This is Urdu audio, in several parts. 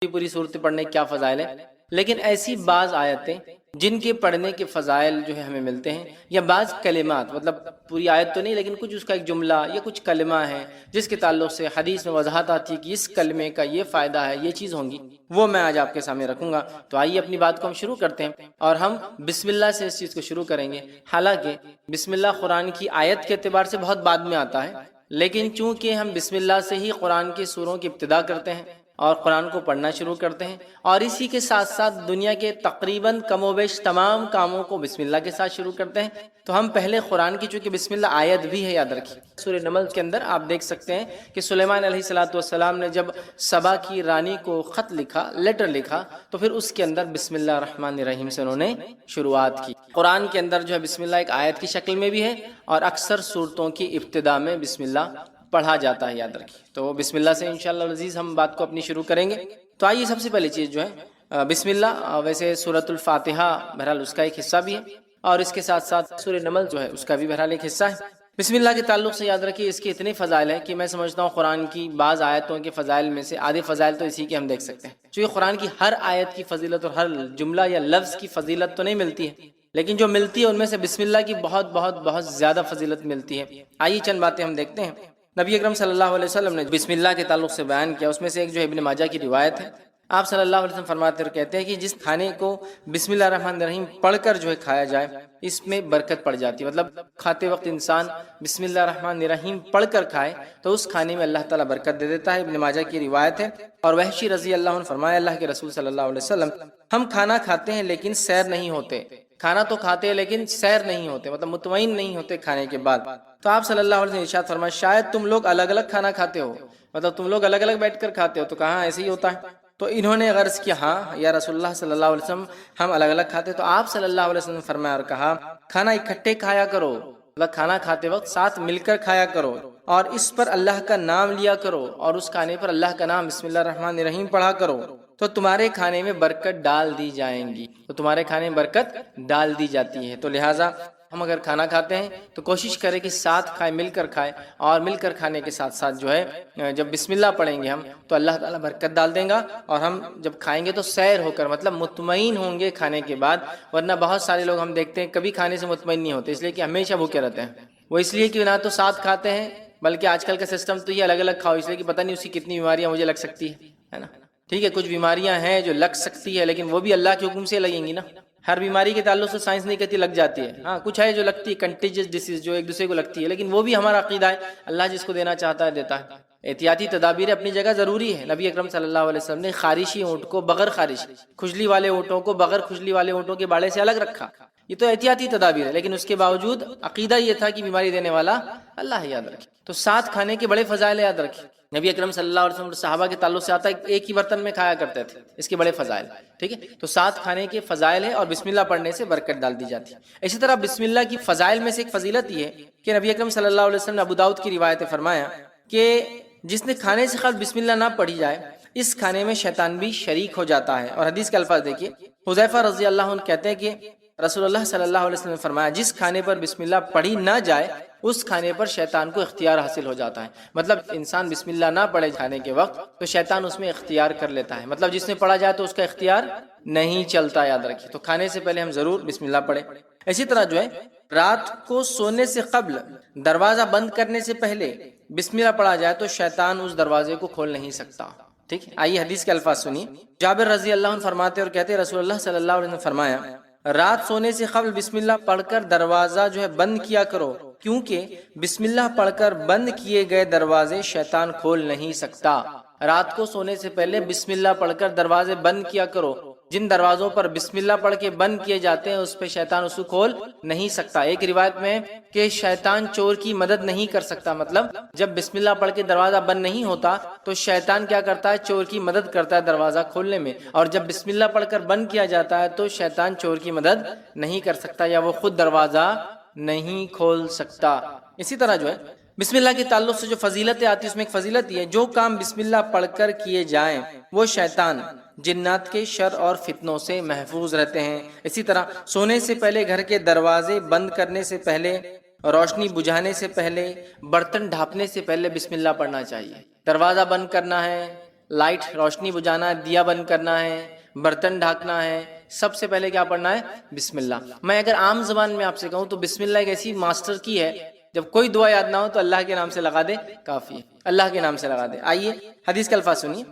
پوری صورت پڑھنے کے کیا فضائل ہیں، لیکن ایسی بعض آیتیں جن کے پڑھنے کے فضائل جو ہے ہمیں ملتے ہیں، یا بعض کلمات، مطلب پوری آیت تو نہیں لیکن کچھ اس کا ایک جملہ یا کچھ کلمہ ہے جس کے تعلق سے حدیث میں وضاحت آتی ہے کہ اس کلمے کا یہ فائدہ ہے، یہ چیز ہوں گی، وہ میں آج آپ کے سامنے رکھوں گا۔ تو آئیے اپنی بات کو ہم شروع کرتے ہیں، اور ہم بسم اللہ سے اس چیز کو شروع کریں گے۔ حالانکہ بسم اللہ قرآن کی آیت کے اعتبار سے بہت بعد میں آتا ہے، لیکن چونکہ ہم بسم اللہ سے ہی قرآن کی سوروں کی ابتدا کرتے ہیں اور قرآن کو پڑھنا شروع کرتے ہیں، اور اسی کے ساتھ ساتھ دنیا کے تقریباً کم و بیش تمام کاموں کو بسم اللہ کے ساتھ شروع کرتے ہیں، تو ہم پہلے قرآن کی، چونکہ بسم اللہ آیت بھی ہے، یاد رکھیے سورہ نمل کے اندر آپ دیکھ سکتے ہیں کہ سلیمان علیہ السلام نے جب سبا کی رانی کو خط لکھا، لیٹر لکھا، تو پھر اس کے اندر بسم اللہ الرحمن الرحیم سے انہوں نے شروعات کی۔ قرآن کے اندر جو ہے بسم اللہ ایک آیت کی شکل میں بھی ہے، اور اکثر صورتوں کی ابتدا میں بسم اللہ پڑھا جاتا ہے، یاد رکھیے۔ تو بسم اللہ سے انشاءاللہ العزیز ہم بات کو اپنی شروع کریں گے۔ تو آئیے سب سے پہلی چیز جو ہے بسم اللہ، ویسے سورۃ الفاتحہ بہرحال اس کا ایک حصہ بھی ہے، اور اس کے ساتھ ساتھ سورہ نمل جو ہے اس کا بھی بہرحال ایک حصہ ہے۔ بسم اللہ کے تعلق سے یاد رکھیے اس کے اتنے فضائل ہیں کہ میں سمجھتا ہوں قرآن کی بعض آیتوں کے فضائل میں سے آدھے فضائل تو اسی کے ہم دیکھ سکتے ہیں، چونکہ قرآن کی ہر آیت کی فضیلت اور ہر جملہ یا لفظ کی فضیلت تو نہیں ملتی ہے، لیکن جو ملتی ہے ان میں سے بسم اللہ کی بہت بہت بہت زیادہ فضیلت ملتی ہے۔ آئیے چند باتیں ہم دیکھتے ہیں۔ نبی اکرم صلی اللہ علیہ وسلم نے بسم اللہ کے تعلق سے بیان کیا، اس میں سے ایک جو ابن ماجہ کی روایت ہے، آپ صلی اللہ علیہ وسلم فرماتے اور کہتے ہیں کہ جس کھانے کو بسم اللہ الرحمن الرحیم پڑھ کر جو ہے کھایا جائے، اس میں برکت پڑ جاتی ہے، مطلب کھاتے وقت انسان بسم اللہ الرحمن الرحیم پڑھ کر کھائے تو اس کھانے میں اللہ تعالیٰ برکت دے دیتا ہے۔ ابن ماجہ کی روایت ہے، اور وحشی رضی اللہ عنہ فرمایا اللہ کے رسول صلی اللہ علیہ وسلم، ہم کھانا کھاتے ہیں لیکن سیر نہیں ہوتے، کھانا تو کھاتے ہیں لیکن سیر نہیں ہوتے، مطلب مطمئن نہیں ہوتے کھانے کے بعد۔ تو آپ صلی اللہ علیہ وسلم نے ارشاد فرمایا شاید تم لوگ الگ الگ کھانا کھاتے ہو، مطلب تم لوگ الگ الگ بیٹھ کر کھاتے ہو، تو کہاں ایسے ہی ہوتا ہے؟ تو انہوں نے غرض کیا ہاں یا رسول اللہ صلی اللہ علیہ وسلم ہم الگ الگ کھاتے، تو آپ صلی اللہ علیہ وسلم نے فرمایا اور کہا کھانا اکٹھے کھایا کرو، مطلب کھانا کھاتے وقت ساتھ مل کر کھایا کرو، اور اس پر اللہ کا نام لیا کرو، اور اس کھانے پر اللہ کا نام بسم اللہ الرحمن الرحیم پڑھا کرو، تو تمہارے کھانے میں برکت ڈال دی جائیں گی، تو تمہارے کھانے میں برکت ڈال دی جاتی ہے۔ تو لہٰذا ہم اگر کھانا کھاتے ہیں تو کوشش کریں کہ ساتھ کھائیں، مل کر کھائیں، اور مل کر کھانے کے ساتھ ساتھ جو ہے جب بسم اللہ پڑھیں گے ہم تو اللہ تعالیٰ برکت ڈال دیں گا، اور ہم جب کھائیں گے تو سیر ہو کر، مطلب مطمئن ہوں گے کھانے کے بعد، ورنہ بہت سارے لوگ ہم دیکھتے ہیں کبھی کھانے سے مطمئن نہیں ہوتے، اس لیے کہ ہمیشہ بھوکے رہتے ہیں، وہ اس لیے کہ نہ تو ساتھ کھاتے ہیں، بلکہ آج کل کا سسٹم تو یہ الگ الگ کھاؤ، اس لیے کہ پتہ نہیں اسی کتنی بیماریاں مجھے لگ سکتی ہے نا۔ ٹھیک ہے، کچھ بیماریاں ہیں جو لگ سکتی ہے لیکن وہ بھی اللہ کے حکم سے لگیں گی نا، ہر بیماری کے تعلق سے سائنس نہیں کہتی لگ جاتی ہے، ہاں کچھ ہے جو لگتی ہے، کنٹیجس ڈیسیز جو ایک دوسرے کو لگتی ہے، لیکن وہ بھی ہمارا عقیدہ ہے، اللہ جس کو دینا چاہتا ہے دیتا ہے۔ احتیاطی تدابیر اپنی جگہ ضروری ہے، نبی اکرم صلی اللہ علیہ وسلم نے خارشی اونٹ کو بغیر خارش، کھجلی والے اونٹوں کو بغیر کھجلی والے اونٹوں کے باڑے سے الگ رکھا، یہ تو احتیاطی تدابیر ہے، لیکن اس کے باوجود عقیدہ یہ تھا کہ بیماری دینے والا اللہ ہے، یاد رکھیں۔ تو ساتھ کھانے کے بڑے فضائل یاد رکھیں، نبی اکرم صلی اللہ علیہ وسلم صحابہ کے تعلق سے آتا ہے ایک ہی برتن میں کھایا کرتے تھے، اس کے بڑے فضائل، ٹھیک ہے۔ تو ساتھ کھانے کے فضائل ہے، اور بسم اللہ پڑھنے سے برکت ڈال دی جاتی ہے۔ اسی طرح بسم اللہ کی فضائل میں سے ایک فضیلت یہ ہے کہ نبی اکرم صلی اللہ علیہ وسلم نے ابو داؤد کی روایت فرمایا کہ جس نے کھانے سے قبل بسم اللہ نہ پڑھی جائے اس کھانے میں شیطان بھی شریک ہو جاتا ہے، اور حدیث کے الفاظ دیکھیے، حذیفہ رضی اللہ عنہ کہتے ہیں کہ رسول اللہ صلی اللہ علیہ وسلم نے فرمایا جس کھانے پر بسم اللہ پڑھی نہ جائے اس کھانے پر شیطان کو اختیار حاصل ہو جاتا ہے، مطلب انسان بسم اللہ نہ پڑھے کھانے کے وقت تو شیطان اس میں اختیار کر لیتا ہے، مطلب جس نے پڑھا جائے تو اس کا اختیار نہیں چلتا، یاد رکھیے۔ تو کھانے سے پہلے ہم ضرور بسم اللہ پڑھیں۔ اسی طرح جو ہے رات کو سونے سے قبل دروازہ بند کرنے سے پہلے بسم اللہ پڑھا جائے تو شیطان اس دروازے کو کھول نہیں سکتا، ٹھیک ہے۔ آئیے حدیث کے الفاظ سنیے، جابر رضی اللہ عنہ فرماتے اور کہتے رسول اللہ صلی اللہ علیہ وسلم فرمایا رات سونے سے قبل بسم اللہ پڑھ کر دروازہ جو ہے بند کیا کرو، کیونکہ بسم اللہ پڑھ کر بند کیے گئے دروازے شیطان کھول نہیں سکتا۔ رات کو سونے سے پہلے بسم اللہ پڑھ کر دروازے بند کیا کرو، جن دروازوں پر بسم اللہ پڑھ کے بند کیے جاتے ہیں اس پہ شیطان اس کو کھول نہیں سکتا۔ ایک روایت میں کہ شیطان چور کی مدد نہیں کر سکتا، مطلب جب بسم اللہ پڑھ کے دروازہ بند نہیں ہوتا تو شیطان کیا کرتا ہے، چور کی مدد کرتا ہے دروازہ کھولنے میں، اور جب بسم اللہ پڑھ کر بند کیا جاتا ہے تو شیطان چور کی مدد نہیں کر سکتا، یا وہ خود دروازہ نہیں کھول سکتا۔ اسی طرح جو ہے بسم اللہ کے تعلق سے جو فضیلتیں آتی ہیں اس میں ایک فضیلت یہ ہے جو کام بسم اللہ پڑھ کر کیے جائیں وہ شیطان جنات کے شر اور فتنوں سے محفوظ رہتے ہیں۔ اسی طرح سونے سے پہلے گھر کے دروازے بند کرنے سے پہلے، روشنی بجھانے سے پہلے، برتن ڈھانپنے سے پہلے بسم اللہ پڑھنا چاہیے۔ دروازہ بند کرنا ہے، لائٹ روشنی بجھانا ہے، دیا بند کرنا ہے، برتن ڈھانکنا ہے، سب سے پہلے کیا پڑھنا ہے؟ بسم اللہ۔ میں اگر عام زبان میں آپ سے کہوں تو بسم اللہ ایک ایسی ماسٹر کی ہے، جب کوئی دعا یاد نہ ہو تو اللہ کے نام سے لگا دے، کافی ہے، اللہ کے نام سے لگا دے۔ آئیے حدیث کے الفاظ سنیے۔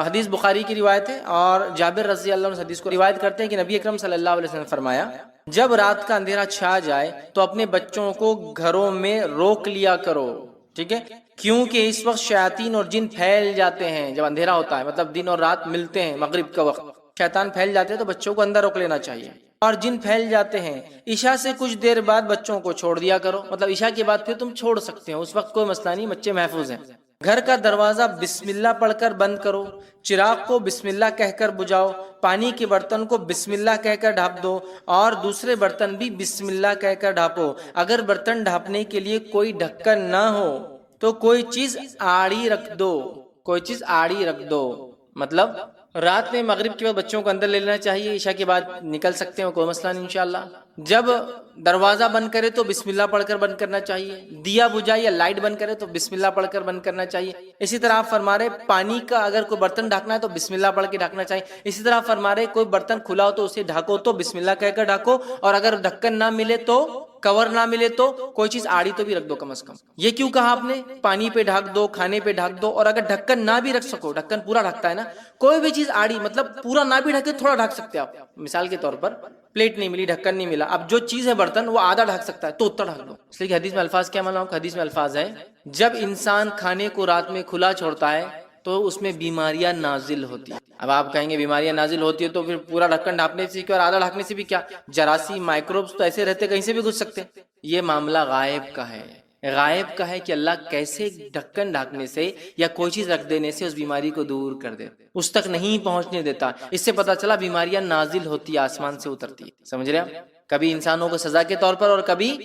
حدیث بخاری کی روایت ہے اور جابر رضی اللہ عنہ اس حدیث کو روایت کرتے ہیں کہ نبی اکرم صلی اللہ علیہ وسلم نے فرمایا، جب رات کا اندھیرا چھا جائے تو اپنے بچوں کو گھروں میں روک لیا کرو، ٹھیک ہے، کیونکہ اس وقت شیاطین اور جن پھیل جاتے ہیں۔ جب اندھیرا ہوتا ہے مطلب دن اور رات ملتے ہیں، مغرب کا وقت، شیطان پھیل جاتے ہیں تو بچوں کو اندر روک لینا چاہیے۔ اور جن پھیل جاتے ہیں، عشاء سے کچھ دیر بعد بچوں کو چھوڑ دیا کرو، مطلب عشاء کے بعد پھر تم چھوڑ سکتے ہو، اس وقت کوئی مسئلہ نہیں، بچے محفوظ ہیں۔ گھر کا دروازہ بسم اللہ پڑھ کر بند کرو، چراغ کو بسم اللہ کہہ کر بجھاؤ، پانی کے برتن کو بسم اللہ کہہ کر ڈھانپ دو اور دوسرے برتن بھی بسم اللہ کہہ کر ڈھانپو۔ اگر برتن ڈھانپنے کے لیے کوئی ڈھکن نہ ہو تو کوئی چیز آڑی رکھ دو، کوئی چیز آڑی رکھ دو، مطلب رات میں مغرب کے بعد بچوں کو اندر لے لینا چاہیے، عشاء کے بعد نکل سکتے ہیں، کوئی مسئلہ نہیں انشاءاللہ۔ جب دروازہ بند کرے تو بسم اللہ پڑھ کر بند کرنا چاہیے، دیا بجھائے یا لائٹ بند کرے تو بسم اللہ پڑھ کر بند کرنا چاہیے۔ اسی طرح آپ فرما رہے پانی کا اگر کوئی برتن ڈھانکنا ہے تو بسم اللہ پڑھ کے ڈھانکنا چاہیے۔ اسی طرح فرما رہے کوئی برتن کھلا ہو تو اسے ڈھانکو تو بسم اللہ کہہ کر ڈھانکو، اور اگر ڈھکن نہ ملے تو، کور نہ ملے تو کوئی چیز آڑی تو بھی رکھ دو کم از کم۔ یہ کیوں کہا آپ نے؟ پانی پہ ڈھانک دو، کھانے پہ ڈھانک دو، اور اگر ڈھکن نہ بھی رکھ سکو، ڈھکن پورا ڈھکتا ہے نا، کوئی بھی چیز آڑی مطلب پورا نہ بھی ڈھکے تھوڑا ڈھک سکتے آپ۔ مثال کے طور پر پلیٹ نہیں ملی، ڈھکن نہیں ملا، اب جو چیز ہے برتن وہ آدھا ڈھک سکتا ہے تو اتنا ڈھک دو۔ اس لیے کہ حدیث میں الفاظ کیا مانا؟ حدیث میں الفاظ ہے جب انسان کھانے کو رات میں کھلا چھوڑتا ہے تو اس میں بیماریاں نازل ہوتی ہیں۔ اب آپ کہیں گے بیماریاں نازل ہوتی ہے تو پھر پورا ڈھکن ڈھانپنے سے کیا اور آدھا ڈھانپنے سے بھی کیا؟ جراثیم، مائکروبس تو ایسے رہتے کہیں سے بھی گھس سکتے۔ یہ معاملہ غائب کا ہے، غائب کا ہے کہ اللہ کیسے ڈھکن ڈھانکنے سے یا کوئی چیز رکھ دینے سے اس بیماری کو دور کر دے، اس تک نہیں پہنچنے دیتا۔ اس سے پتہ چلا بیماریاں نازل ہوتی، آسمان سے اترتی ہے، سمجھ رہے آپ؟ کبھی انسانوں کو سزا کے طور پر اور کبھی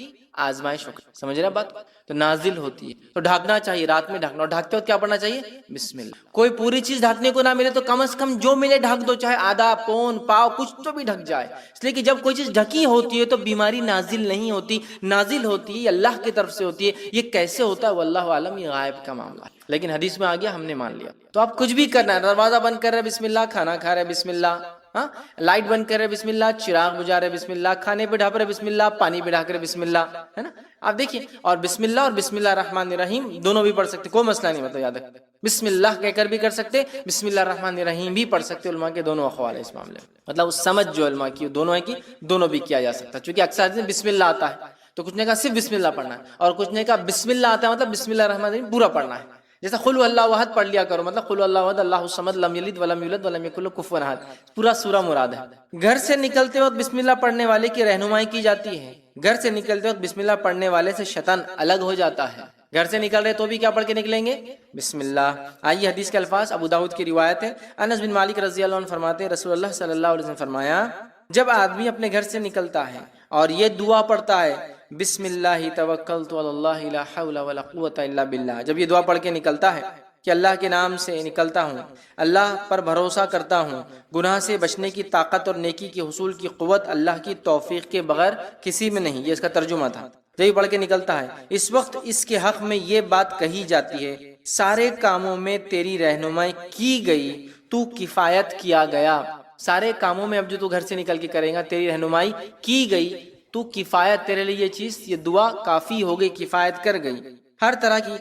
آزمائش ہو، سمجھ رہے بات؟ تو نازل ہوتی ہے تو ڈھانکنا چاہیے، رات میں ڈھانکنا، اور ڈھانکتے وقت کیا پڑھنا چاہیے؟ بسم اللہ۔ کوئی پوری چیز ڈھانکنے کو نہ ملے تو کم از کم جو ملے ڈھانک دو، چاہے آدھا، پون، پاؤ، کچھ تو بھی ڈھک جائے، اس لیے کہ جب کوئی چیز ڈھکی ہوتی ہے تو بیماری نازل نہیں ہوتی، نازل ہوتی ہے اللہ کی طرف سے ہوتی ہے۔ یہ کیسے ہوتا ہے واللہ عالم، یہ غائب کا معاملہ ہے، لیکن حدیث میں آ گیا، ہم نے مان لیا۔ تو آپ کچھ بھی کرنا ہے، دروازہ بند کر رہے بسم اللہ، کھانا کھا رہے بسم اللہ، ہاں لائٹ بند کر رہے بسم اللہ، چراغ بجھا رہے بسم اللہ، کھانے پہ ڈھانپ رہے بسم اللہ، پانی پہ ڈھانک رہے بسم اللہ، ہے نا؟ آپ دیکھیے، اور بسم اللہ اور بسم اللہ الرحمن الرحیم دونوں بھی پڑھ سکتے، کوئی مسئلہ نہیں، مطلب یاد رکھیں بسم اللہ کہہ کر بھی کر سکتے، بسم اللہ الرحمن الرحیم بھی پڑھ سکتے۔ علماء کے دونوں اقوال ہیں اس معاملے میں، مطلب اس سمجھ جو علماء کی دونوں ہے کہ دونوں بھی کیا جا سکتا ہے، چونکہ اکثر بسم اللہ آتا ہے تو کچھ نے کہا صرف بسم اللہ پڑھنا ہے، اور کچھ نے کہا بسم اللہ آتا ہے مطلب بسم اللہ الرحمن الرحیم پورا پڑھنا ہے۔ جیسا قل اللہ احد پڑھ لیا کرو، مطلب قل اللہ احد اللہ الصمد لم یلد ولم یولد ولم یکن له کفوا احد، پورا سورہ مراد ہے۔ گھر سے نکلتے وقت بسم اللہ پڑھنے والے کی رہنمائی کی جاتی ہے، گھر سے نکلتے وقت بسم اللہ پڑھنے والے سے شیطان الگ ہو جاتا ہے۔ گھر سے نکل رہے تو بھی کیا پڑھ کے نکلیں گے؟ بسم اللہ۔ آئیے حدیث کے الفاظ، ابو داؤد کی روایت ہے، انس بن مالک رضی اللہ عنہ فرماتے ہیں رسول اللہ صلی اللہ علیہ وسلم فرمایا، جب آدمی اپنے گھر سے نکلتا ہے اور یہ دعا پڑھتا ہے بسم اللہ توکلت علی اللہ لا حول ولا قوۃ الا باللہ، جب یہ دعا پڑھ کے نکلتا ہے کہ اللہ کے نام سے نکلتا ہوں، اللہ پر بھروسہ کرتا ہوں، گناہ سے بچنے کی طاقت اور نیکی کے حصول کی قوت اللہ کی توفیق کے بغیر کسی میں نہیں، یہ اس کا ترجمہ تھا، جب یہ پڑھ کے نکلتا ہے، اس وقت اس کے حق میں یہ بات کہی جاتی ہے، سارے کاموں میں تیری رہنمائی کی گئی، تو کفایت کیا گیا۔ سارے کاموں میں اب جو تو گھر سے نکل کے کرے گا تیری رہنمائی کی گئی، تو کفایت، تیرے لیے یہ چیز، یہ دعا کافی ہو گئی، کفایت کر گئی، ہر طرح کی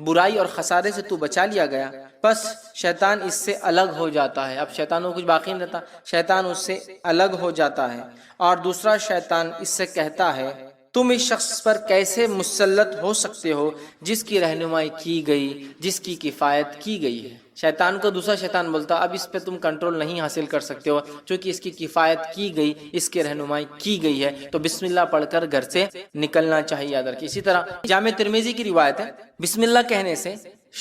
برائی اور خسارے سے تو بچا لیا گیا، بس شیطان اس سے الگ ہو جاتا ہے۔ اب شیطان کو کچھ باقی نہیں رہتا، شیطان اس سے الگ ہو جاتا ہے، اور دوسرا شیطان اس سے کہتا ہے تم اس شخص پر کیسے مسلط ہو سکتے ہو جس کی رہنمائی کی گئی، جس کی کفایت کی گئی ہے۔ شیطان کو دوسرا شیطان بولتا اب اس پہ تم کنٹرول نہیں حاصل کر سکتے ہو چونکہ اس کی کفایت کی گئی، اس کی رہنمائی کی گئی ہے، تو بسم اللہ پڑھ کر گھر سے نکلنا چاہیے، یاد رکھیے۔ اسی طرح جامع ترمذی کی روایت ہے، بسم اللہ کہنے سے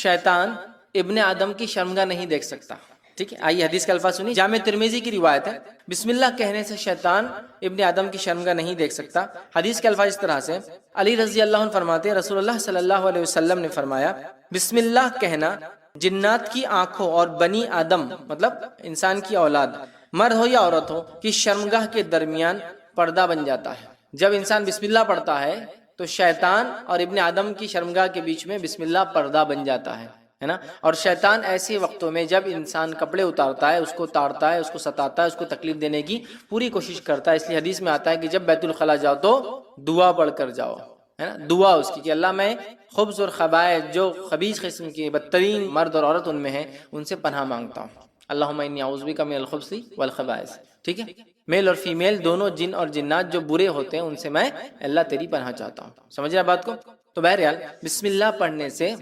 شیطان ابن آدم کی شرمگاہ نہیں دیکھ سکتا، ٹھیک ہے؟ آئیے حدیث کا الفاظ سنیے، جامع ترمذی کی روایت ہے، بسم اللہ کہنے سے شیطان ابن آدم کی شرمگاہ نہیں دیکھ سکتا۔ حدیث کے الفاظ اس طرح سے، علی رضی اللہ عنہ فرماتے ہیں رسول اللہ صلی اللہ علیہ وسلم نے فرمایا بسم اللہ کہنا جنات کی آنکھوں اور بنی آدم مطلب انسان کی اولاد، مرد ہو یا عورت ہو، کی شرمگاہ کے درمیان پردہ بن جاتا ہے۔ جب انسان بسم اللہ پڑھتا ہے تو شیطان اور ابن آدم کی شرمگاہ کے بیچ میں بسم اللہ پردہ بن جاتا ہے۔ ہے نا. اور شیطان ایسے وقتوں میں جب انسان کپڑے اتارتا ہے، اس کو تاڑتا ہے، اس کو ستاتا ہے، اس کو تکلیف دینے کی پوری کوشش کرتا ہے. اس لیے حدیث میں آتا ہے کہ جب بیت الخلاء جاؤ تو دعا پڑھ کر جاؤ، ہے نا. دعا اس کی کہ اللہ میں خبث اور خبائث، جو خبیث قسم کے بدترین مرد اور عورت ان میں ہیں، ان سے پناہ مانگتا ہوں. اللہم انی اعوذ بک من الخبث والخبائث. ٹھیک ہے، میل اور فیمیل دونوں جن اور جنات جو برے ہوتے ہیں ان سے میں اللہ تیری پناہ چاہتا ہوں. سمجھ رہے بات کو؟ تو بہرحال بسم اللہ پڑھنے سے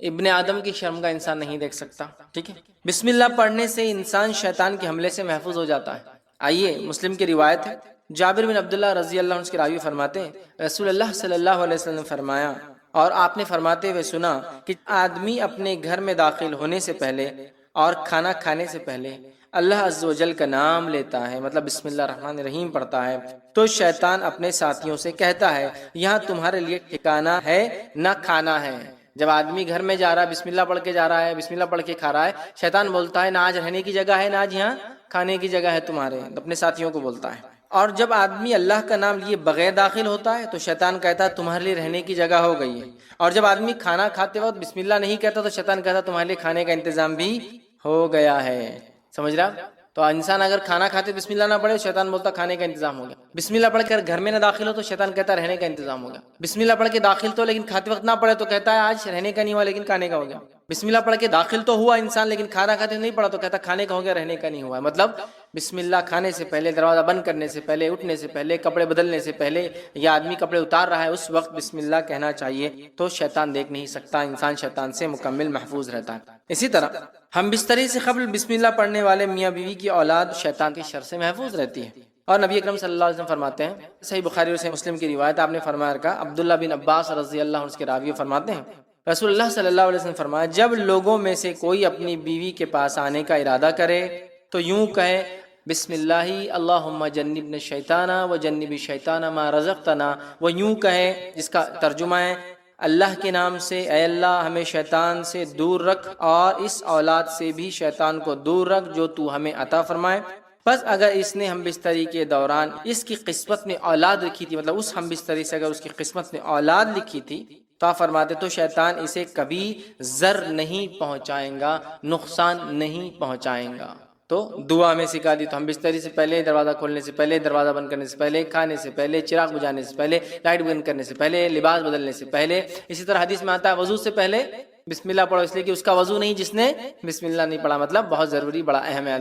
ابن آدم کی شرم کا انسان نہیں دیکھ سکتا. ٹھیک ہے، بسم اللہ پڑھنے سے انسان شیطان کے حملے سے محفوظ ہو جاتا ہے. آئیے مسلم کی روایت ہے، جابر بن عبداللہ رضی اللہ عنہ کے راوی فرماتے ہیں رسول اللہ صلی اللہ علیہ وسلم نے فرمایا، اور آپ نے فرماتے ہوئے سنا کہ آدمی اپنے گھر میں داخل ہونے سے پہلے اور کھانا کھانے سے پہلے اللہ عز و جل کا نام لیتا ہے، مطلب بسم اللہ الرحمن الرحیم پڑھتا ہے، تو شیطان اپنے ساتھیوں سے کہتا ہے یہاں تمہارے لیے ٹھکانہ ہے نہ کھانا ہے. جب آدمی گھر میں جا رہا ہے بسم اللہ پڑھ کے جا رہا ہے، بسم اللہ پڑھ کے کھا رہا ہے، شیطان بولتا ہے نہ آج رہنے کی جگہ ہے نہ آج یہاں کھانے کی جگہ ہے تمہارے، اپنے ساتھیوں کو بولتا ہے. اور جب آدمی اللہ کا نام لیے بغیر داخل ہوتا ہے تو شیطان کہتا ہے تمہارے لیے رہنے کی جگہ ہو گئی ہے. اور جب آدمی کھانا کھاتے وقت بسم اللہ نہیں کہتا تو شیطان کہتا تمہارے لیے کھانے کا انتظام بھی ہو گیا ہے. سمجھ رہا؟ تو انسان اگر کھانا کھاتے بسم اللہ نہ پڑھے، شیطان بولتا کھانے کا انتظام ہو گیا. بسم اللہ پڑھ کر گھر میں نہ داخل ہو تو شیطان کہتا رہنے کا انتظام ہو گیا. بسم اللہ پڑھ کے داخل تو لیکن کھاتے وقت نہ پڑھے تو کہتا ہے آج رہنے کا نہیں ہوا لیکن کھانے کا ہو گیا. بسم اللہ پڑھ کے داخل تو ہوا انسان لیکن کھانا کھاتے نہیں پڑا تو کہتا کھانے کا ہو گیا رہنے کا نہیں ہوا. مطلب بسم اللہ کھانے سے پہلے، دروازہ بند کرنے سے پہلے، اٹھنے سے پہلے، کپڑے بدلنے سے پہلے، یا آدمی کپڑے اتار رہا ہے اس وقت بسم اللہ کہنا چاہیے، تو شیطان دیکھ نہیں سکتا، انسان شیطان سے مکمل محفوظ رہتا ہے. اسی طرح ہم بستری سے قبل بسم اللہ پڑھنے والے میاں بیوی کی اولاد شیطان کے شر سے محفوظ رہتی ہے. اور نبی اکرم صلی اللہ علیہ وسلم فرماتے ہیں، صحیح بخاری اور صحیح مسلم کی روایت، آپ نے فرمایا رکھا، عبداللہ بن عباس رضی اللہ عنہ کے راوی فرماتے ہیں رسول اللہ صلی اللہ علیہ وسلم فرمایا جب لوگوں میں سے کوئی اپنی بیوی کے پاس آنے کا ارادہ کرے تو یوں کہے بسم اللہ اللہم جنبنا الشیطان و جنب الشیطان ما رزقتنا. وہ یوں کہے جس کا ترجمہ ہے اللہ کے نام سے اے اللہ ہمیں شیطان سے دور رکھ اور اس اولاد سے بھی شیطان کو دور رکھ جو تو ہمیں عطا فرمائے. بس اگر اس نے ہم بستری کے دوران اس کی قسمت میں اولاد لکھی تھی، مطلب اس ہم بستری سے اگر اس کی قسمت میں اولاد لکھی تھی تو آپ فرماتے تو شیطان اسے کبھی ضر نہیں پہنچائیں گا، نقصان نہیں پہنچائیں گا. تو دعا میں سکھا دی، تو ہم بستری سے پہلے، دروازہ کھولنے سے پہلے، دروازہ بند کرنے سے پہلے، کھانے سے پہلے، چراغ بجھانے سے پہلے، لائٹ بند کرنے سے پہلے، لباس بدلنے سے پہلے. اسی طرح حدیث میں آتا ہے وضو سے پہلے بسم اللہ پڑھو، اس لیے کہ اس کا وضو نہیں جس نے بسم اللہ نہیں پڑھا، مطلب بہت ضروری، بڑا اہم ہے.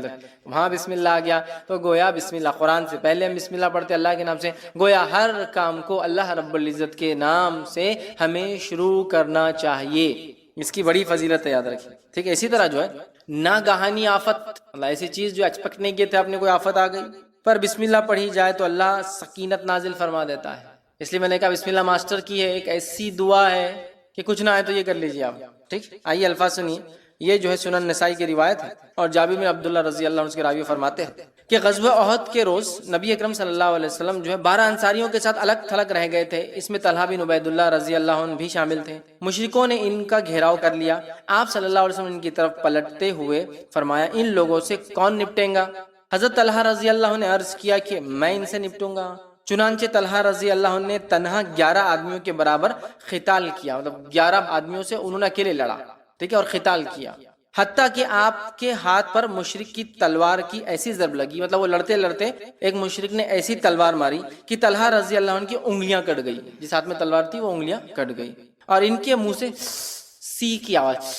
وہاں بسم اللہ آ گیا تو گویا بسم اللہ، قرآن سے پہلے ہم بسم اللہ پڑھتے اللہ کے نام سے، گویا ہر کام کو اللہ رب العزت کے نام سے ہمیں شروع کرنا چاہیے. اس کی بڑی فضیلت ہے، یاد رکھیں. ٹھیک ہے، اسی طرح جو ہے ناگہانی آفت، اللہ ایسی چیز جو ایکسپیکٹ نہیں کیے تھے، آپ نے کوئی آفت آ گئی پر بسم اللہ پڑھی جائے تو اللہ سکینت نازل فرما دیتا ہے. اس لیے میں نے کہا بسم اللہ ماسٹر کی ہے، ایک ایسی دعا ہے کہ کچھ نہ آئے تو یہ کر لیجیے آپ. ٹھیک، آئیے الفاظ سنیے. یہ جو ہے سنن نسائی کی روایت ہے، اور جابر بن عبداللہ رضی اللہ عنہ کے راوی فرماتے ہیں کہ غزوہ احد کے روز نبی اکرم صلی اللہ علیہ وسلم جو ہے 12 انصاریوں کے ساتھ الگ تھلگ رہ گئے تھے. اس میں طلحہ بن عبید اللہ رضی اللہ عنہ بھی شامل تھے. مشرکوں نے ان کا گھیراؤ کر لیا. آپ صلی اللہ علیہ وسلم ان کی طرف پلٹتے ہوئے فرمایا ان لوگوں سے کون نپٹیں گا؟ حضرت طلحہ رضی اللہ عنہ نے عرض کیا کہ میں ان سے نپٹوں گا. چنانچہ طلحہ رضی اللہ عنہ نے تنہا 11 آدمیوں کے برابر قتال کیا، مطلب 11 آدمیوں سے انہوں نے اکیلے لڑا. ٹھیک ہے، اور قتال کیا، حتیٰ کہ آپ کے ہاتھ پر مشرک کی تلوار کی ایسی ضرب لگی، مطلب وہ لڑتے لڑتے ایک مشرک نے ایسی تلوار ماری کہ طلحہ رضی اللہ عنہ کی انگلیاں کٹ گئی، جس ہاتھ میں تلوار تھی وہ انگلیاں کٹ گئی، اور ان کے منہ سے سی کی آواز،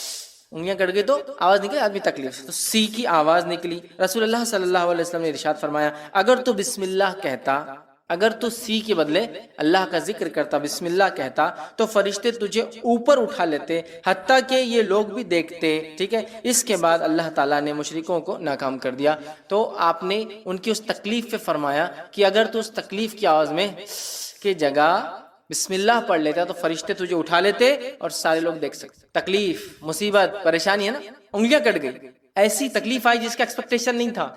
انگلیاں کٹ گئی تو آواز نکلی، آدمی تکلیف تو سی کی آواز نکلی. رسول اللہ صلی اللہ علیہ وسلم نے ارشاد فرمایا اگر تو بسم اللہ کہتا، اگر تو سی کے بدلے اللہ کا ذکر کرتا، بسم اللہ کہتا، تو فرشتے تجھے اوپر اٹھا لیتے حتیٰ کہ یہ لوگ بھی دیکھتے. ٹھیک ہے، اس کے بعد اللہ تعالیٰ نے مشرکوں کو ناکام کر دیا. تو آپ نے ان کی اس تکلیف پہ فرمایا کہ اگر تو اس تکلیف کی آواز میں کی جگہ بسم اللہ پڑھ لیتا تو فرشتے تجھے اٹھا لیتے اور سارے لوگ دیکھ سکتے. تکلیف، مصیبت، پریشانی ہے نا، انگلیاں کٹ گئی، ایسی تکلیف آئی جس کا ایکسپیکٹیشن نہیں تھا،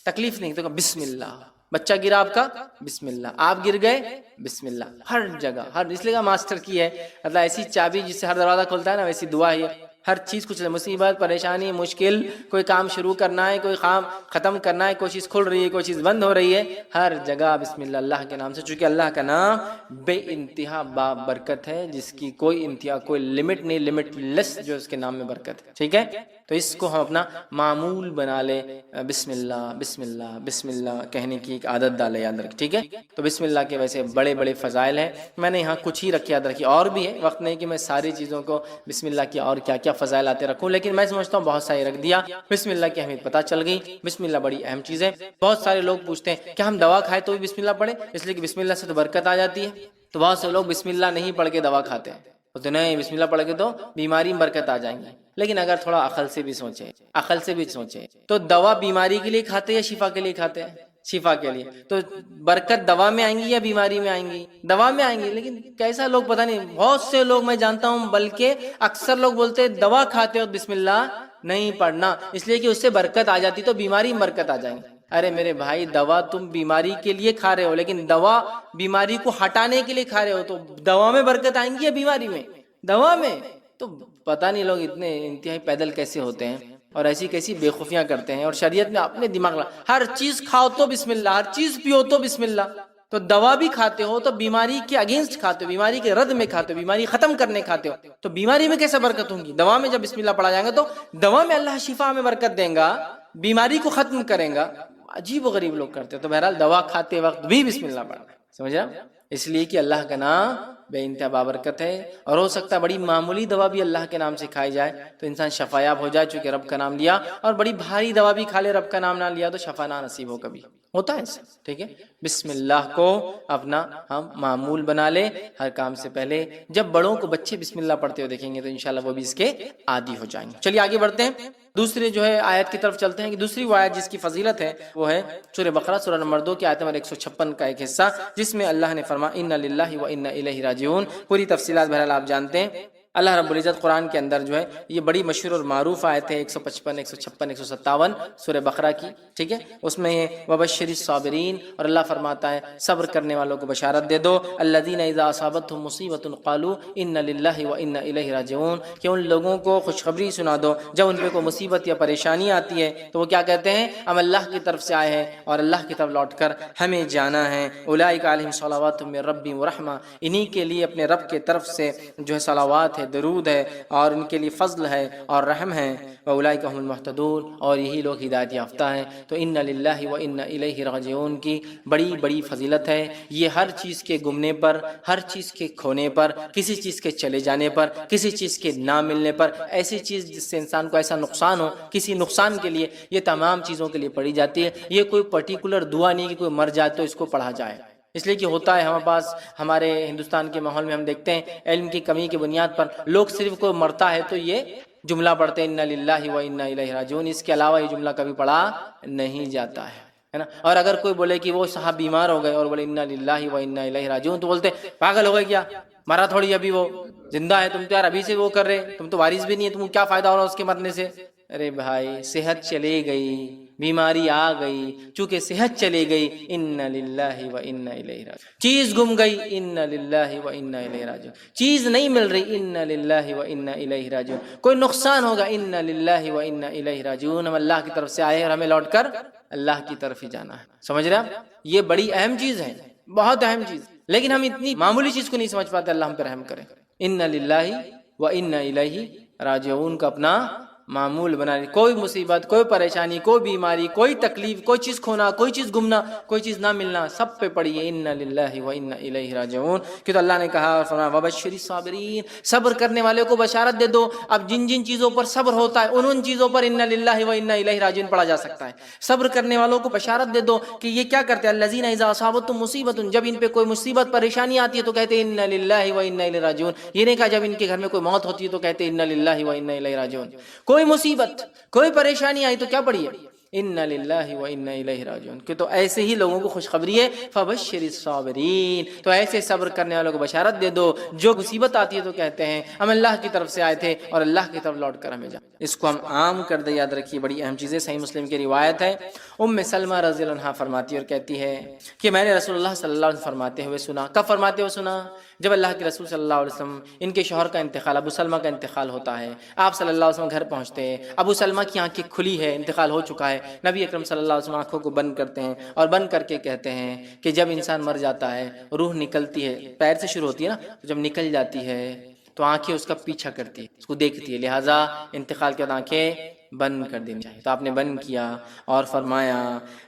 تکلیف نہیں تو بسم اللہ. بچہ گرا آپ کا، بسم اللہ. آپ گر گئے، بسم اللہ. ہر جگہ، ہر، اس لیے ماسٹر کی ہے، اللہ ایسی چابی جس سے ہر دروازہ کھلتا ہے نا، ویسی دعا ہے. ہر چیز کچھ مصیبت، پریشانی، مشکل، کوئی کام شروع کرنا ہے، کوئی کام ختم کرنا ہے، کوئی چیز کھل رہی ہے، کوئی چیز بند ہو رہی ہے، ہر جگہ بسم اللہ اللہ کے نام سے، چونکہ اللہ کا نام بے انتہا برکت ہے، جس کی کوئی انتہا، کوئی لمٹ نہیں، لمٹ لیس جو اس کے نام میں برکت ہے. ٹھیک ہے، تو اس کو ہم اپنا معمول بنا لے، بسم اللہ بسم اللہ بسم اللہ کہنے کی ایک عادت ڈالے، یاد رکھ. ٹھیک ہے، تو بسم اللہ کے ویسے بڑے بڑے فضائل ہیں. میں نے یہاں کچھ ہی رکھے، یاد رکھیے، اور بھی ہے، وقت نہیں کہ میں ساری چیزوں کو بسم اللہ کی اور کیا کیا فضائل آتے رکھوں، لیکن میں سمجھتا ہوں بہت ساری رکھ دیا. بسم اللہ کی اہمیت پتہ چل گئی. بسم اللہ بڑی اہم چیز ہے. بہت سارے لوگ پوچھتے ہیں کیا ہم دوا کھائے تو بھی بسم اللہ پڑھیں، اس لیے کہ بسم اللہ سے تو برکت آ جاتی ہے. تو بہت سے لوگ بسم اللہ نہیں پڑھ کے دوا کھاتے ہیں، تو نہیں، بسم اللہ پڑھ کے تو بیماری میں برکت آ جائیں گی. لیکن اگر تھوڑا عقل سے بھی سوچے تو دوا بیماری کے لیے کھاتے یا شفا کے لیے کھاتے ہیں؟ شفا کے لیے. تو برکت دوا میں آئیں گی یا بیماری میں آئیں گی؟ دوا میں آئیں گی. لیکن کیسا لوگ پتہ نہیں، بہت سے لوگ میں جانتا ہوں، بلکہ اکثر لوگ بولتے ہیں دوا کھاتے ہو بسم اللہ نہیں پڑھنا، اس لیے کہ اس سے برکت آ جاتی تو بیماری میں برکت آ جائیں گی. ارے میرے بھائی، دوا تم بیماری کے لیے کھا رہے ہو، لیکن دوا بیماری کو ہٹانے کے لیے کھا رہے ہو، تو دوا میں برکت آئیں گی یا بیماری میں؟ دوا میں. تو پتہ نہیں لوگ اتنے انتہائی پیدل کیسے ہوتے ہیں اور ایسی کیسی بے خفیاں کرتے ہیں، اور شریعت میں اپنے دماغ ہر چیز کھاؤ تو بسم اللہ، ہر چیز پیو تو بسم اللہ. تو دوا بھی کھاتے ہو تو بیماری کے اگینسٹ کھاتے ہو، بیماری کے رد میں کھاتے ہو، بیماری ختم کرنے کھاتے ہو، تو بیماری میں کیسے برکت ہوں گی؟ دوا میں جب بسم اللہ پڑھا جائے گا تو دوا میں اللہ شفا میں برکت دیں گا، بیماری کو ختم کریں گا. عجیب و غریب لوگ کرتے ہیں. تو بہرحال دوا کھاتے وقت بھی بسم اللہ پڑھنا، سمجھا؟ اس لیے کہ اللہ کا نام بے انتہا بابرکت ہے، اور ہو سکتا ہے بڑی معمولی دوا بھی اللہ کے نام سے کھائی جائے تو انسان شفایاب ہو جائے، چونکہ رب کا نام لیا، اور بڑی بھاری دوا بھی کھا لے، رب کا نام نہ لیا تو شفا نہ نصیب ہو. کبھی ہوتا ہے ایسا. ٹھیک ہے، بسم اللہ کو اپنا ہم معمول بنا لے ہر کام سے پہلے. جب بڑوں کو بچے بسم اللہ پڑھتے ہوئے دیکھیں گے تو انشاءاللہ وہ بھی اس کے عادی ہو جائیں گے. چلیے آگے بڑھتے ہیں، دوسرے جو ہے آیت کی طرف چلتے ہیں. کہ دوسری وہ آیت جس کی فضیلت ہے وہ ہے سورہ بقرہ سورہ نمبر 2 کی آیت نمبر 156 کا ایک حصہ، جس میں اللہ نے فرمایا اِنَّ لِلَّهِ وَإِنَّ إِلَيْهِ راجعون. پوری تفصیلات بہرحال آپ جانتے ہیں. اللہ رب العزت قرآن کے اندر جو ہے یہ بڑی مشہور اور معروف آیت ہے 155 156 157 سورہ بقرہ کی. ٹھیک ہے، اس میں وبشر الصابرین، اور اللہ فرماتا ہے صبر کرنے والوں کو بشارت دے دو. الذین اذا اصابتهم مصیبۃ قالوا انا للہ وانا الیہ راجعون، کہ ان لوگوں کو خوشخبری سنا دو جب ان پہ کوئی مصیبت یا پریشانی آتی ہے تو وہ کیا کہتے ہیں؟ ہم اللہ کی طرف سے آئے ہیں اور اللہ کی طرف لوٹ کر ہمیں جانا ہے. اولئک علیہم صلوات من ربہم ورحمہ، انہی کے لیے اپنے رب کے طرف سے جو ہے صلوات ہے، درود ہے، اور ان کے لیے فضل ہے اور رحم ہے. وَأُولَئِكَ هُمُ الْمُهْتَدُونَ، اور یہی لوگ ہدایت یافتہ ہیں. تو اِنَّ لِلَّهِ وَإِنَّ إِلَيْهِ راجعون کی بڑی بڑی فضیلت ہے. یہ ہر چیز کے گمنے پر، ہر چیز کے کھونے پر، کسی چیز کے چلے جانے پر، کسی چیز کے نہ ملنے پر، ایسی چیز جس سے انسان کو ایسا نقصان ہو، کسی نقصان کے لیے یہ تمام چیزوں کے لیے پڑھی جاتی ہے. یہ کوئی پرٹیکولر دعا نہیں کہ کوئی مر جائے تو اس کو پڑھا جائے. اس لیے کہ ہوتا ہے ہمارے پاس، ہمارے ہندوستان کے ماحول میں ہم دیکھتے ہیں علم کی کمی کی بنیاد پر لوگ صرف کوئی مرتا ہے تو یہ جملہ پڑھتے ہیں اِنَّ لِلَّهِ وَإِنَّا إِلَيْهِ راجعون. اس کے علاوہ یہ جملہ کبھی پڑھا نہیں جاتا ہے نا. اور اگر کوئی بولے کہ وہ صاحب بیمار ہو گئے اور بولے اِنَّا لِلَّهِ وَإِنَّا إِلَيْهِ راجعون، تو بولتے پاگل ہو گئے کیا، مرا تھوڑی ابھی، وہ زندہ ہے، تم تو یار ابھی سے وہ کر رہے، تم تو وارث بھی نہیں ہے، تم کو کیا فائدہ ہو رہا اس کے مرنے سے؟ ارے بھائی، صحت چلے گئی، بیماری آ گئی، چونکہ صحت چلے گئی، اِنَّ لِلَّهِ وَإِنَّا إِلَيْهِ راجعون. چیز گم گئی، اِنَّ لِلَّهِ وَإِنَّا إِلَيْهِ راجعون. چیز نہیں مل رہی، اِنَّ لِلَّهِ وَإِنَّا إِلَيْهِ راجعون. کوئی نقصان ہوگا، اِنَّ لِلَّهِ وَإِنَّا إِلَيْهِ راجعون. ہم اللہ کی طرف سے آئے اور ہمیں لوٹ کر اللہ کی طرف ہی جانا ہے. سمجھ رہے ہیں؟ یہ بڑی اہم چیز ہے، بہت اہم چیز، لیکن ہم اتنی معمولی چیز کو نہیں سمجھ پاتے. اللہ ہم پہ رحم کرے. اِنَّ لِلَّهِ وَإِنَّا إِلَيْهِ راجعون کا اپنا معمول بنا لیں. کوئی مصیبت، کوئی پریشانی، کوئی بیماری، کوئی تکلیف، کوئی چیز کھونا، کوئی چیز گمنا، کوئی چیز نہ ملنا، سب پہ پڑھیے اِنَّ لِلَّهِ وَإِنَّا إِلَيْهِ راجعون. کہ تو اللہ نے کہا اور فرمایا وَبَشِّرِ الصَّابِرِينَ، صبر کرنے والوں کو بشارت دے دو. اب جن جن چیزوں پر صبر ہوتا ہے ان چیزوں پر اِنَّ لِلَّهِ وَإِنَّا إِلَيْهِ راجعون پڑھا جا سکتا ہے. صبر کرنے والوں کو بشارت دے دو کہ یہ کیا کرتے ہیں، الَّذِينَ إِذَا أَصَابَتْهُمْ مُصِيبَةٌ، جب ان پہ کوئی مصیبت پریشانی آتی ہے تو کہتے ہیں اِنَّ لِلَّهِ وَإِنَّا إِلَيْهِ راجعون. یہ نہیں کہا جب ان کے گھر میں کوئی موت ہوتی ہے تو کہتے ہیں اِنَّ لِلَّهِ وَإِنَّا إِلَيْهِ راجعون. کوئی مصیبت، کوئی پریشانی آئی تو کیا پڑھیے، اِنَّ لِلَّهِ وَإِنَّا إِلَيْهِ راجعون. کہ تو ایسے ہی لوگوں کو خوشخبری ہے فَبَشِّرِ الصَّابِرِينَ. تو ایسے صبر کرنے والوں کو بشارت دے دو جو مصیبت آتی ہے تو کہتے ہیں ہم اللہ کی طرف سے آئے تھے اور اللہ کی طرف لوٹ کر ہمیں جا. اس کو ہم عام کر دیں، یاد رکھیے بڑی اہم چیز ہے. صحیح مسلم کی روایت ہے ام سلمہ رضی اللہ عنہا فرماتی اور کہتی ہے کہ میں نے رسول اللہ صلی اللہ علیہ وسلم فرماتے ہوئے سنا. کب فرماتے ہوئے سنا؟ جب اللہ کے رسول صلی اللہ علیہ وسلم ان کے شوہر کا انتقال، ابو سلمہ کا انتقال ہوتا ہے. آپ صلی اللہ علیہ وسلم گھر پہنچتے ہیں، ابو سلمہ کی آنکھیں کھلی ہے، انتقال ہو چکا ہے. نبی اکرم صلی اللہ علیہ وسلم آنکھوں کو بند کرتے ہیں اور بند کر کے کہتے ہیں کہ جب انسان مر جاتا ہے، روح نکلتی ہے، پیر سے شروع ہوتی ہے نا، جب نکل جاتی ہے تو آنکھیں اس کا پیچھا کرتی ہے، اس کو دیکھتی ہے، لہٰذا انتقال کے بعد آنکھیں بند کر دینی چاہیے. تو آپ نے بند کیا اور فرمایا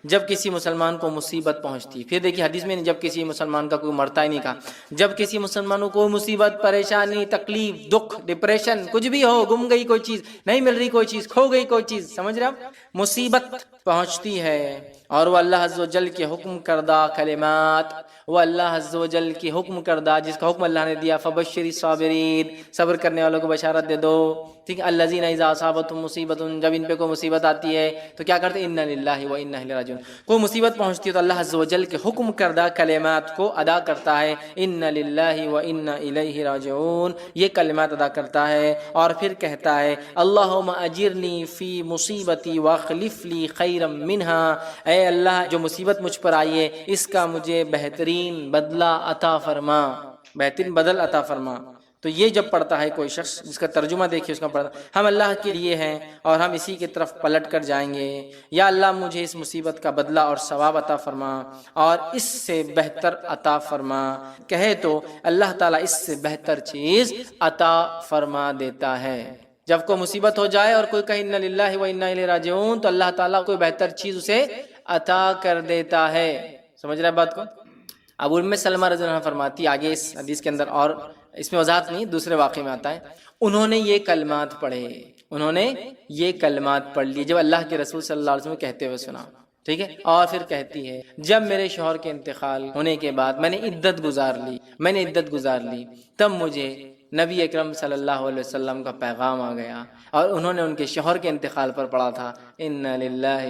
جب کسی مسلمان کو مصیبت پہنچتی، پھر دیکھیے حدیث میں جب کسی مسلمان کا کوئی مرتا ہی نہیں کہا، جب کسی مسلمانوں کو مصیبت، پریشانی، تکلیف، دکھ، ڈپریشن، کچھ بھی ہو، گم گئی کوئی چیز، نہیں مل رہی کوئی چیز، کھو گئی کوئی چیز، سمجھ رہے آپ، مصیبت پہنچتی ہے اور وہ اللہ عز و جل کے حکم کردہ کلمات، وہ اللہ عز و جل کی حکم کردہ جس کا حکم اللہ نے دیا، فبشر الصابرین، صبر کرنے والوں کو بشارت دے دو. ٹھیک ہے، الذین اذا اصابتهم مصیبت، جب ان پہ کوئی مصیبت آتی ہے تو کیا کرتے ہیں، انا للہ و انا الیہ راجعون. کوئی مصیبت پہنچتی ہے تو اللہ عز و جل کے حکم کردہ کلمات کو ادا کرتا ہے، انا للہ و انا الیہ راجعون، یہ کلمات ادا کرتا ہے اور پھر کہتا ہے اللہم اجرنی فی مصیبتی واخلف لی خیرا منہا، اے اللہ جو مصیبت مجھ پر آئی ہے اس کا مجھے بہترین بدلہ عطا فرما، بہترین بدل عطا فرما. تو یہ جب پڑھتا ہے کوئی شخص، جس کا ترجمہ دیکھیے اس کا پڑھتا، ہم اللہ کے لیے ہیں اور ہم اسی کی طرف پلٹ کر جائیں گے. یا اللہ مجھے اس مصیبت کا بدلہ اور ثواب عطا فرما اور اس سے بہتر عطا فرما، کہے تو اللہ تعالیٰ اس سے بہتر چیز عطا فرما دیتا ہے. جب کوئی مصیبت ہو جائے اور کوئی کہے انا للہ و انا الیہ راجعون تو اللہ تعالیٰ کوئی بہتر چیز اسے عطا کر دیتا ہے. سمجھ رہے ہیں بات کو؟ ابو ام سلمہ رضی اللہ عنہ فرماتی، آگے اس حدیث کے اندر اور اس میں وضاحت نہیں، دوسرے واقعے میں آتا ہے، انہوں نے یہ کلمات پڑھے، انہوں نے یہ کلمات پڑھ لی جب اللہ کے رسول صلی اللہ علیہ وسلم کہتے ہوئے سنا. ٹھیک ہے، اور پھر کہتی ہے جب میرے شوہر کے انتقال ہونے کے بعد میں نے عدت گزار لی تب مجھے نبی اکرم صلی اللہ علیہ وسلم کا پیغام آ گیا اور انہوں نے ان کے شوہر کے انتقال پر پڑھا تھا انا للہ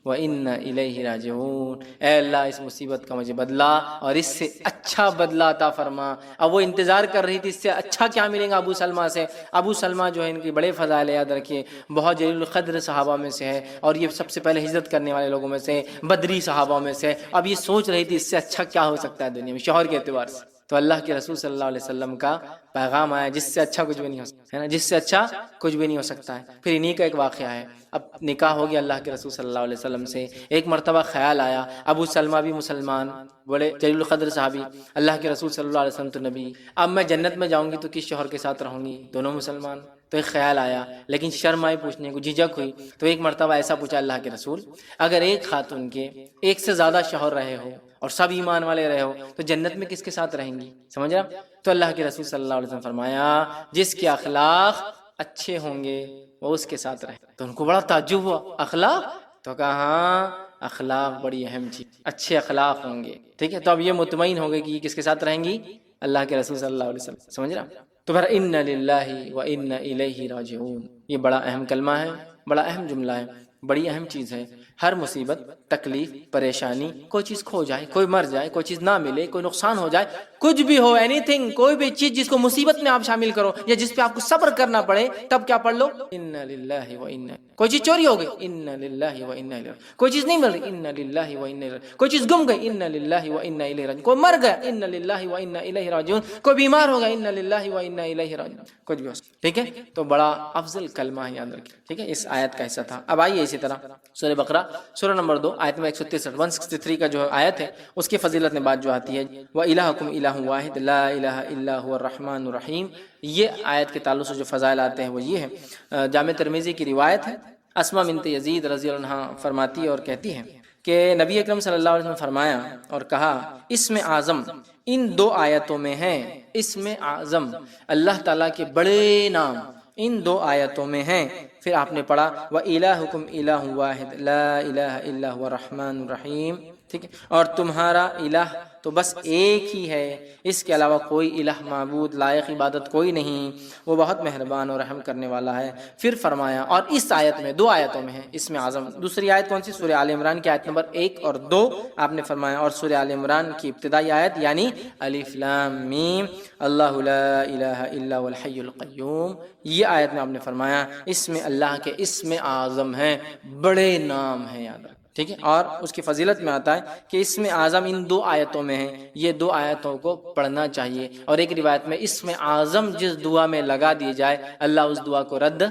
و انا الیہ راجعون، اے اللہ اس مصیبت کا مجھے بدلہ اور اس سے اچھا بدلہ عطا فرما. اب وہ انتظار کر رہی تھی اس سے اچھا کیا ملے گا ابو سلمہ سے. ابو سلمہ جو ہے ان کی بڑے فضائل، یاد رکھیے بہت جلیل القدر صحابہ میں سے ہے اور یہ سب سے پہلے ہجرت کرنے والے لوگوں میں سے، بدری صحابہ میں سے. اب یہ سوچ رہی تھی اس سے اچھا کیا ہو سکتا ہے دنیا میں شوہر کے اعتبار سے. تو اللہ کے رسول صلی اللہ علیہ وسلم کا پیغام آیا جس سے اچھا کچھ بھی نہیں ہو سکتا ہے نا، جس سے اچھا کچھ بھی نہیں ہو سکتا ہے. پھر انہی کا ایک واقعہ ہے، اب نکاح ہو گیا اللہ کے رسول صلی اللہ علیہ وسلم سے. ایک مرتبہ خیال آیا، ابو سلمہ بھی مسلمان، بڑے جلیل القدر صحابی، اللہ کے رسول صلی اللہ علیہ وسلم تو نبی، اب میں جنت میں جاؤں گی تو کس شوہر کے ساتھ رہوں گی، دونوں مسلمان. تو ایک خیال آیا لیکن شرم آئی پوچھنے کو، جھجک ہوئی. تو ایک مرتبہ ایسا پوچھا اللہ کے رسول، اگر ایک خاتون کے ایک سے زیادہ شوہر رہے ہو اور سب ایمان والے رہے ہو تو جنت میں کس کے ساتھ رہیں گی؟ سمجھ رہا؟ تو اللہ کے رسول صلی اللہ علیہ وسلم فرمایا جس کے اخلاق اچھے ہوں گے وہ اس کے ساتھ رہے. تو ان کو بڑا تعجب ہوا، اخلاق؟ تو کہا ہاں اخلاق بڑی اہم چیز، اچھے اخلاق ہوں گے. ٹھیک ہے، تو اب یہ مطمئن ہو گئے کہ یہ کس کے ساتھ رہیں گی، اللہ کے رسول صلی اللہ علیہ وسلم. سمجھ رہا؟ تو پھر انا للہ و انا الیہ راجعون یہ بڑا اہم کلمہ ہے، بڑا اہم جملہ ہے، بڑی اہم چیز ہے. ہر مصیبت، تکلیف، پریشانی، کوئی چیز کھو جائے، کوئی مر جائے، کوئی چیز نہ ملے، کوئی نقصان ہو جائے، کچھ بھی ہو، اینی تھنگ، کوئی بھی چیز جس کو مصیبت میں آپ شامل کرو یا جس پہ آپ کو صبر کرنا پڑے، تب کیا پڑھ لو، انا للہ و انا. کوئی چیز چوری ہو گئی، انا للہ و انا الیہ. کوئی چیز نہیں مل رہی، انا للہ و انا الیہ. کوئی چیز گم گئی، انا للہ و انا الیہ راجعون. کوئی مر گیا، انا للہ و انا الیہ راجعون. کوئی بیمار ہو گیا، انا للہ و انا الیہ راجعون. کچھ بھی ہو سکتا. ٹھیک ہے، تو بڑا افضل کلمہ ہے، یاد رکھیں. ٹھیک ہے، اس آیت کا حصہ تھا. اب آئیے اسی طرح سورہ بقرہ سورہ نمبر 2 آیت میں 163 کا جو آیت ہے اس کی فضیلت میں بات جو آتی ہے، وَإِلَٰهُكُمْ إِلَٰهٌ وَاحِدٌ لَا إِلَٰهَ إِلَّا هُوَ الرَّحْمَٰنُ الرَّحِيمُ. یہ آیت کے تعلق سے جو فضائل آتے ہیں وہ یہ ہے. جامع ترمذی کی روایت ہے، اسماء بنت یزید رضی اللہ عنہا فرماتی ہے اور کہتی ہیں کہ نبی اکرم صلی اللہ علیہ وسلم فرمایا اور کہا اسم اعظم ان دو آیتوں میں ہے. اسم اعظم اللہ تعالیٰ کے بڑے نام ان دو آیتوں میں ہیں. پھر آپ نے پڑھا وَإِلَٰهُكُمْ إِلَٰهٌ وَاحِدٌ لَا إِلَٰهَ إِلَّا هُوَ الرَّحْمَٰنُ الرَّحِيمُ. ٹھیک ہے، اور تمہارا الہ تو بس ایک ہی ہے، اس کے علاوہ کوئی الہ معبود لائق عبادت کوئی نہیں، وہ بہت مہربان اور رحم کرنے والا ہے. پھر فرمایا، اور اس آیت میں 2 آیتوں میں ہے اسم اعظم. دوسری آیت کون سی؟ سورہ آل عمران کی آیت نمبر 1 اور 2 آپ نے فرمایا، اور سورہ آل عمران کی ابتدائی آیت یعنی الف لام میم اللہ لا الہ الا هو الحی القیوم. یہ آیت میں آپ نے فرمایا اس میں اللہ کے اسم اعظم ہیں، بڑے نام ہیں، یاد رکھ. ٹھیک ہے، اور اس کی فضیلت میں آتا ہے کہ اسم اعظم ان دو آیتوں میں ہے، یہ دو آیتوں کو پڑھنا چاہیے، اور ایک روایت میں اسم اعظم جس دعا میں لگا دی جائے اللہ اس دعا کو رد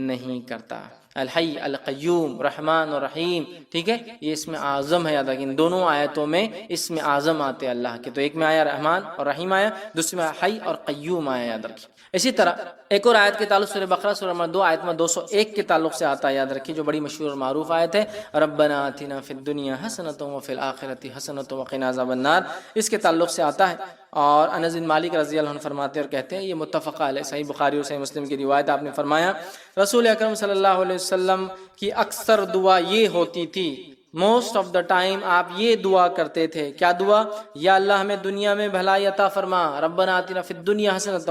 نہیں کرتا۔ الحی، القیوم، رحمان اور رحیم، ٹھیک ہے، یہ اسم اعظم ہے، یاد رکھیں ان دونوں آیتوں میں اسم اعظم آتے ہیں اللہ کے، تو ایک میں آیا رحمان اور رحیم آیا، دوسرے میں حی اور قیوم آیا، یاد رکھیں۔ اسی طرح ایک اور آیت کے تعلق سورہ بقرہ سورہ نمبر 2 آیت میں 201 کے تعلق سے آتا ہے، یاد رکھیں، جو بڑی مشہور اور معروف آیت ہے، ربنا آتنا فی الدنیا حسنۃ وفی الآخرۃ حسنۃ وقنا عذاب النار، اس کے تعلق سے آتا ہے۔ اور انس بن مالک رضی اللہ عنہ فرماتے ہیں اور کہتے ہیں، یہ متفق علیہ، صحیح بخاری اور صحیح مسلم کی روایت، آپ نے فرمایا رسول اکرم صلی اللہ علیہ وسلم کی اکثر دعا یہ ہوتی تھی، موسٹ آف دا ٹائم آپ یہ دعا کرتے تھے، کیا دعا؟ یا اللہ ہمیں دنیا میں بھلائی عطا فرما، ربنا آتنا فی الدنیا حسنۃ،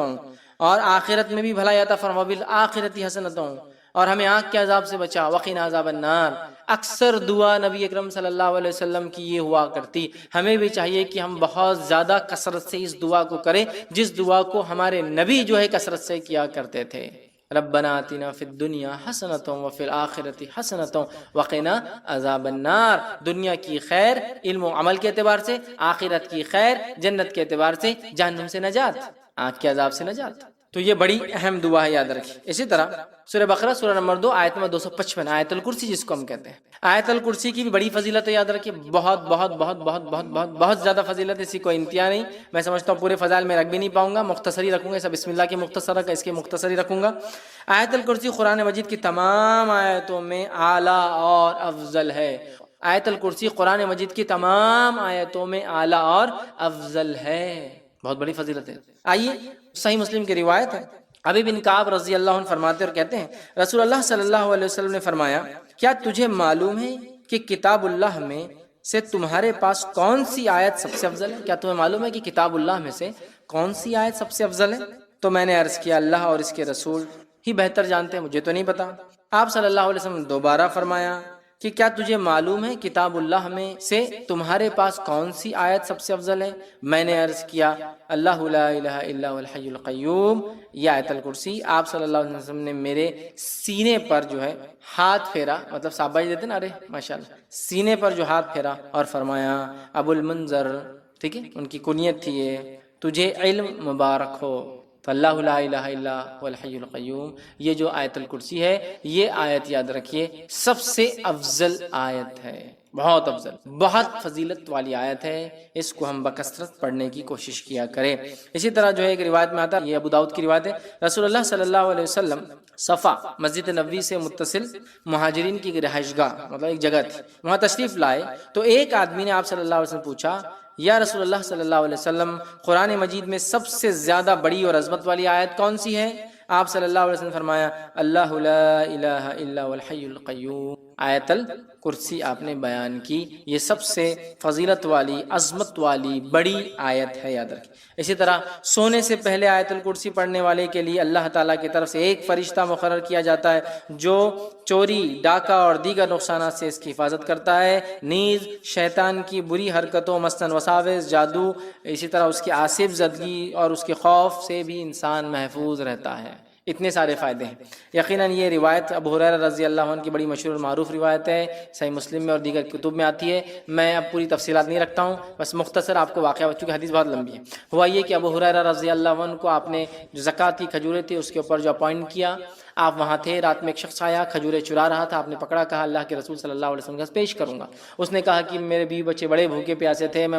اور آخرت میں بھی بھلائی عطا فرما، بالآخرۃ حسنۃ، اور ہمیں آنکھ کے عذاب سے بچا، وقنا عذاب النار۔ اکثر دعا نبی اکرم صلی اللہ علیہ وسلم کی یہ ہوا کرتی، ہمیں بھی چاہیے کہ ہم بہت زیادہ کثرت سے اس دعا کو کریں جس دعا کو ہمارے نبی جو ہے کثرت سے کیا کرتے تھے، ربنا آتنا فی الدنیا حسنۃ وفی الآخرۃ حسنۃ وقنا عذاب النار، دنیا کی خیر علم و عمل کے اعتبار سے، آخرت کی خیر جنت کے اعتبار سے، جہنم سے نجات، آنکھ کے عذاب سے نجات۔ تو یہ بڑی اہم دعا ہے، یاد رکھیں۔ اسی طرح سورہ بقرہ سورہ نمبر 2 آیت نمبر 255 آیت الکرسی جس کو ہم کہتے ہیں، آیت الکرسی کی بھی بڑی فضیلت ہے، یاد رکھیں، بہت بہت بہت بہت بہت بہت بہت زیادہ فضیلت ہے، اسی کو انتہا نہیں۔ میں سمجھتا ہوں پورے فضائل میں رکھ بھی نہیں پاؤں گا، مختصری رکھوں گا، سب بسم اللہ کی مختصر رکھا، اس کے مختصری رکھوں گا۔ آیت الکرسی قرآن مجید کی تمام آیتوں میں اعلیٰ اور افضل ہے، آیت الکرسی قرآن مجید کی تمام آیتوں میں اعلیٰ اور افضل ہے، بہت بڑی فضیلت ہے۔ آئیے صحیح مسلم کی روایت ہے، ابی بن کعب رضی اللہ عنہ فرماتے اور کہتے ہیں رسول اللہ صلی اللہ علیہ وسلم نے فرمایا، کیا تجھے معلوم ہے کہ کتاب اللہ میں سے تمہارے پاس کون سی آیت سب سے افضل ہے؟ کیا تمہیں معلوم ہے کہ کتاب اللہ میں سے کون سی آیت سب سے افضل ہے؟ تو میں نے عرض کیا اللہ اور اس کے رسول ہی بہتر جانتے ہیں، مجھے تو نہیں پتا۔ آپ صلی اللہ علیہ وسلم نے دوبارہ فرمایا کہ کیا تجھے معلوم ہے کتاب اللہ میں سے تمہارے پاس کون سی آیت سب سے افضل ہے؟ میں نے عرض کیا اللہ لا الہ الا هو الحی القیوم، یہ آیت الکرسی۔ آپ صلی اللہ علیہ وسلم نے میرے سینے پر جو ہے ہاتھ پھیرا، مطلب شاباش دیتے نا، ارے ماشاءاللہ، سینے پر جو ہاتھ پھیرا اور فرمایا ابو المنذر، ٹھیک ہے، ان کی کنیت تھی یہ، تجھے علم مبارک ہو۔ تو اللہ لا الہ الا هو الحی القیوم، یہ جو آیت الکرسی ہے، یہ آیت یاد رکھیے سب سے افضل آیت ہے، بہت افضل، بہت فضیلت والی آیت ہے، اس کو ہم بکثرت پڑھنے کی کوشش کیا کریں۔ اسی طرح جو ہے ایک روایت میں آتا ہے، یہ ابو داؤد کی روایت ہے، رسول اللہ صلی اللہ علیہ وسلم صفا مسجد نبوی سے متصل مہاجرین کی رہائش گاہ، مطلب ایک جگہ تھی، وہاں تشریف لائے تو ایک آدمی نے آپ صلی اللہ علیہ وسلم پوچھا، یا رسول اللہ صلی اللہ علیہ وسلم قرآن مجید میں سب سے زیادہ بڑی اور عظمت والی آیت کون سی ہے؟ آپ صلی اللہ علیہ وسلم نے فرمایا اللہ لا الہ الا هو الحی القیوم، آیت الکرسی آپ نے بیان کی، یہ سب سے فضیلت والی عظمت والی بڑی آیت ہے، یاد رکھیں۔ اسی طرح سونے سے پہلے آیت الکرسی پڑھنے والے کے لیے اللہ تعالیٰ کی طرف سے ایک فرشتہ مقرر کیا جاتا ہے جو چوری، ڈاکہ اور دیگر نقصانات سے اس کی حفاظت کرتا ہے، نیز شیطان کی بری حرکتوں مثلاً وساوس، جادو، اسی طرح اس کی آصف زدگی اور اس کے خوف سے بھی انسان محفوظ رہتا ہے۔ اتنے سارے فائدے ہیں۔ یقیناً یہ روایت ابو ہریرہ رضی اللہ عنہ کی بڑی مشہور اور معروف روایت ہے، صحیح مسلم میں اور دیگر کتب میں آتی ہے۔ میں اب پوری تفصیلات نہیں رکھتا ہوں، بس مختصر آپ کو واقعہ، چونکہ حدیث بہت لمبی ہے۔ ہوا یہ کہ ابو ہریرہ رضی اللہ عنہ کو آپ نے جو زکوٰۃ کی کھجوریں تھی اس کے اوپر جو اپوائنٹ کیا، آپ وہاں تھے، رات میں ایک شخص آیا کھجوریں چرا رہا تھا، آپ نے پکڑا، کہا اللہ کے رسول صلی اللہ علیہ وسلم کا پیش کروں گا۔ اس نے کہا کہ میرے بیوی بچے بڑے بھوکے پیاسے تھے، میں